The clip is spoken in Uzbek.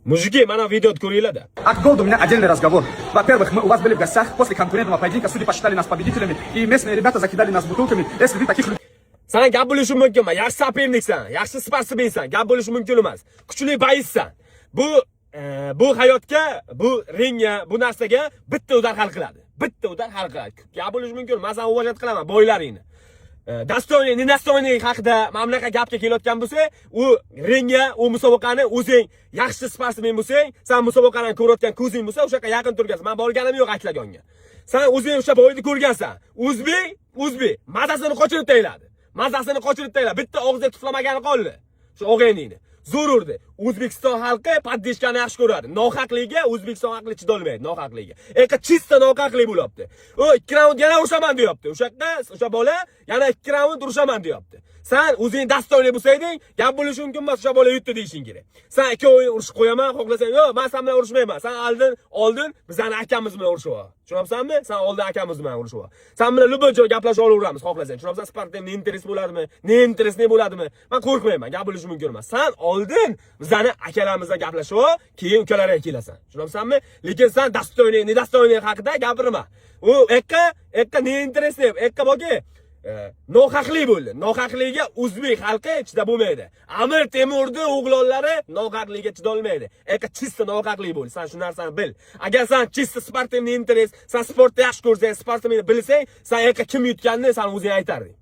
Mujiki, mana videoni ko'ringlar-da. Акгольд, у меня отдельный разговор. Во-первых, мы у вас были в гостях после конкурентного поединка, судьи посчитали нас победителями, и местные ребята закидали нас бутылками. Если вы таких людей... Sen gap bo'lishi mumkin emas. Yaxshi soperniksan, yaxshi sportsmensan, gap bo'lishi mumkin emas. Kuchli bayissan. Bu hayotga, bu ringga, bu narsaga bitta o'zar hal qiladi. Bitta o'zar hal qiladi. Gap bo'lishi mumkin. Men sen uvojat qilaman boylaringni. Dastoyni, Nenastoyni haqida mamlaqa gapga kelayotgan bo'lsa, u ringga, u musobaqani o'zing yaxshi sportsmen bo'lsang, sen musobaqani ko'rayotgan ko'zing bo'lsa, o'sha yerga yaqin turgansan. Men borganim yo'q aytlagonga. Sen o'zing o'sha boyni ko'rgansan. O'zbek mazasini qochirib tayladi. Mazasini qochirib tayladi. Bitta og'izga tuflamagani qoldi. Shu o'g'ayningni. Zo'r urdi. O'zbekiston xalqi poddeshkani yaxshi ko'radi. Nohaqligiga O'zbekiston xalqi chidolmaydi, nohaqligiga. Chista nohaqlik bo'lyapti. O 2 raund yana urushaman deyapti. O'sha bola yana 2 raund urushaman deyapti. Sen o'zing dastoyli bo'lsayding, gap bo'lishi mumkin emas, o'sha bola yutdi deyishing kerak. Sen 2 o'yin urushib qo'yaman, xohlasang, yo'q, men sen bilan urushmayman. Sen oldin bizani akamiz bilan urishib ol. Tushunabsanmi? Sen oldin akamiz bilan urishib ol. Sen bilan любой joy gaplashib olaveramiz, xohlasang. Tushunabsan? Sportda interes bo'ladimi? Ne interesli bo'ladimi? Men qo'rqmayman, gap bo'lishi mumkin emas. Sen oldin bizani akalarimizla gaplashib ol, keyin ukalarga kelasan. Tushunabsanmi? Lekin sen dastoyni haqida gapirma. U ekka ne interesli, ekka boki nohaqlik bo'ldi. Nohaqligiga o'zbek xalqi chidab bo'lmaydi. Amir Temurning o'g'lonlari nohaqligiga chidolmaydi. Chista nohaqlik bo'ldi. Sen shu narsani bil. Agar sen chista sportni interes, sen sportni yaxshi ko'rsang, sportni bilsang, sen kim yutganini sen o'zing aytarding.